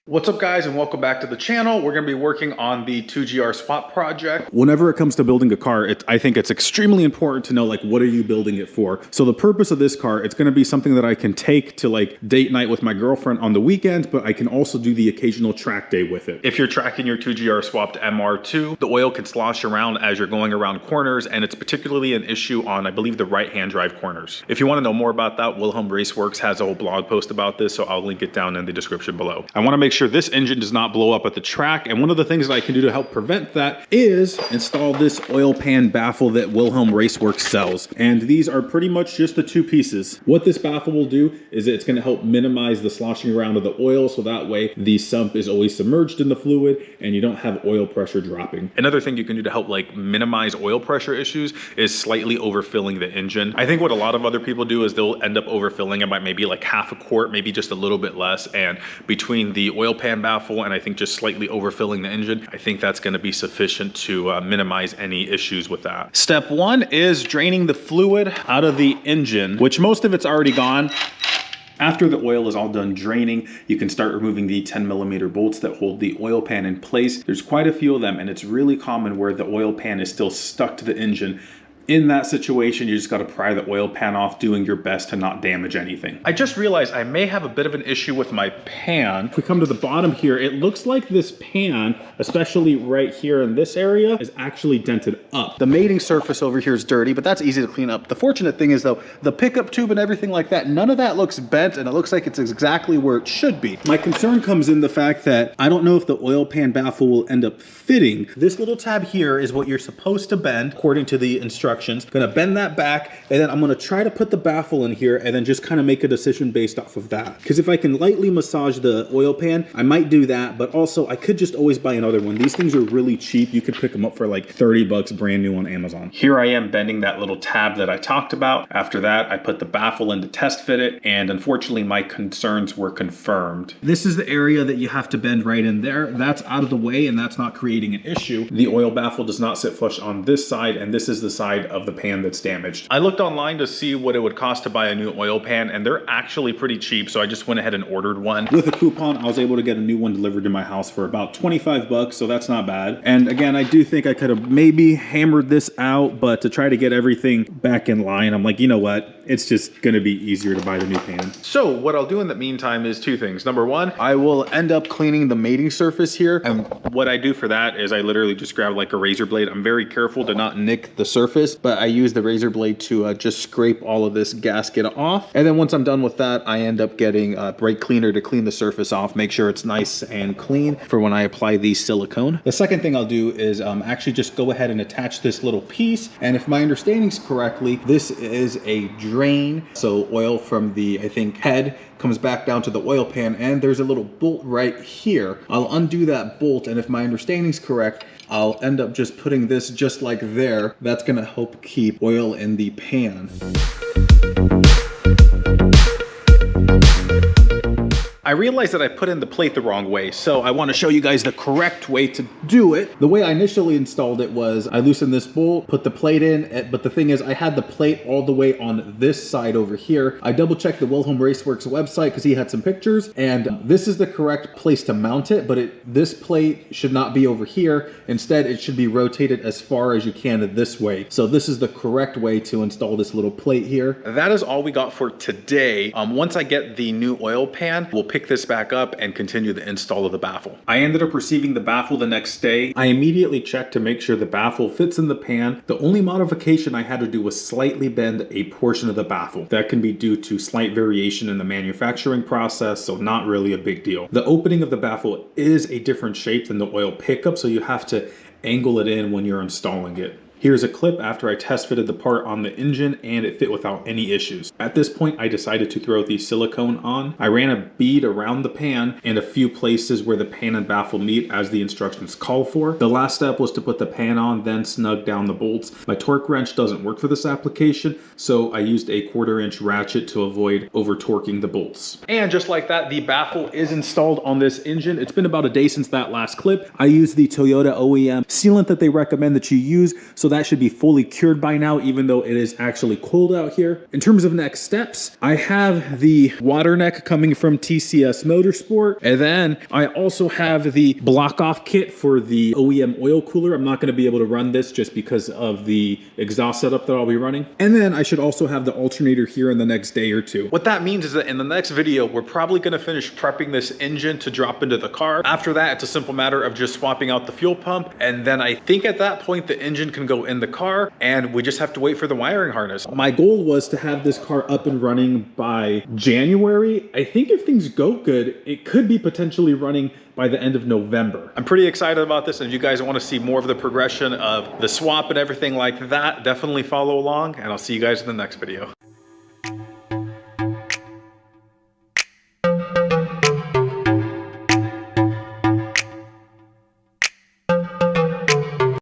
What's up guys, and welcome back to the channel. We're gonna be working on the 2GR swap project. Whenever it comes to building a car, I think it's extremely important to know, like, what are you building it for? So the purpose of this car, it's gonna be something that I can take to like date night with my girlfriend on the weekend, but I can also do the occasional track day with it. If you're tracking your 2GR swapped MR2, the oil can slosh around as you're going around corners, and it's particularly an issue on, I believe, the right-hand drive corners. If you wanna know more about that, Wilhelm Raceworks has a whole blog post about this, so I'll link it down in the description below. I wanna make sure this engine does not blow up at the track, and one of the things that I can do to help prevent that is install this oil pan baffle that Wilhelm Raceworks sells. And these are pretty much just the two pieces. What this baffle will do is it's going to help minimize the sloshing around of the oil, so that way the sump is always submerged in the fluid and you don't have oil pressure dropping. Another thing you can do to help like minimize oil pressure issues is slightly overfilling the engine. I think what a lot of other people do is they'll end up overfilling it by maybe like half a quart, maybe just a little bit less, and between the oil pan baffle and I think just slightly overfilling the engine, I think that's going to be sufficient to minimize any issues with that. Step one is draining the fluid out of the engine, which most of it's already gone. After the oil is all done draining, you can start removing the 10mm bolts that hold the oil pan in place. There's quite a few of them, and it's really common where the oil pan is still stuck to the engine. In that situation, you just got to pry the oil pan off, doing your best to not damage anything. I just realized I may have a bit of an issue with my pan. If we come to the bottom here, it looks like this pan, especially right here in this area, is actually dented up. The mating surface over here is dirty, but that's easy to clean up. The fortunate thing is though, the pickup tube and everything like that, none of that looks bent, and it looks like it's exactly where it should be. My concern comes in the fact that I don't know if the oil pan baffle will end up fitting. This little tab here is what you're supposed to bend according to the instructions. Gonna bend that back, and then I'm gonna try to put the baffle in here and then just kind of make a decision based off of that. Because if I can lightly massage the oil pan, I might do that, but also I could just always buy another one. These things are really cheap. You could pick them up for like 30 bucks brand new on Amazon. Here I am bending that little tab that I talked about. After that, I put the baffle in to test fit it, and unfortunately my concerns were confirmed. This is the area that you have to bend right in there. That's out of the way, and that's not creating an issue. The oil baffle does not sit flush on this side, and this is the side of the pan that's damaged. I looked online to see what it would cost to buy a new oil pan, and they're actually pretty cheap, so I just went ahead and ordered one. With a coupon, I was able to get a new one delivered to my house for about 25 bucks, so that's not bad. And again, I do think I could have maybe hammered this out, but to try to get everything back in line, I'm like, you know what? It's just gonna be easier to buy the new pan. So what I'll do in the meantime is two things. Number one, I will end up cleaning the mating surface here. And what I do for that is I literally just grab like a razor blade. I'm very careful to not nick the surface, but I use the razor blade to just scrape all of this gasket off. And then once I'm done with that, I end up getting a brake cleaner to clean the surface off, make sure it's nice and clean for when I apply the silicone. The second thing I'll do is actually just go ahead and attach this little piece. And if my understanding is correctly, this is a drain. So oil from the, I think, head comes back down to the oil pan, and there's a little bolt right here. I'll undo that bolt, and if my understanding is correct, I'll end up just putting this just like there. That's gonna help keep oil in the pan. I realized that I put in the plate the wrong way, so I want to show you guys the correct way to do it. The way I initially installed it was I loosened this bolt, put the plate in, but the thing is I had the plate all the way on this side over here. I double checked the Wilhelm Raceworks website because he had some pictures, and this is the correct place to mount it, but this plate should not be over here. Instead, it should be rotated as far as you can this way. So this is the correct way to install this little plate here. That is all we got for today. Once I get the new oil pan, we'll pick this back up and continue the install of the baffle. I ended up receiving the baffle the next day. I immediately checked to make sure the baffle fits in the pan. The only modification I had to do was slightly bend a portion of the baffle. That can be due to slight variation in the manufacturing process, so not really a big deal. The opening of the baffle is a different shape than the oil pickup, so you have to angle it in when you're installing it. Here's a clip after I test fitted the part on the engine, and it fit without any issues. At this point, I decided to throw the silicone on. I ran a bead around the pan and a few places where the pan and baffle meet as the instructions call for. The last step was to put the pan on, then snug down the bolts. My torque wrench doesn't work for this application, so I used a 1/4 inch ratchet to avoid over torquing the bolts. And just like that, the baffle is installed on this engine. It's been about a day since that last clip. I used the Toyota OEM sealant that they recommend that you use, so So that should be fully cured by now, even though it is actually cold out here. In terms of next steps, I have the water neck coming from TCS Motorsport. And then I also have the block off kit for the OEM oil cooler. I'm not going to be able to run this just because of the exhaust setup that I'll be running. And then I should also have the alternator here in the next day or two. What that means is that in the next video, we're probably going to finish prepping this engine to drop into the car. After that, it's a simple matter of just swapping out the fuel pump. And then I think at that point, the engine can go in the car and we just have to wait for the wiring harness. My goal was to have this car up and running by January. I think if things go good, it could be potentially running by the end of November. I'm pretty excited about this, and if you guys want to see more of the progression of the swap and everything like that, definitely follow along, and I'll see you guys in the next video.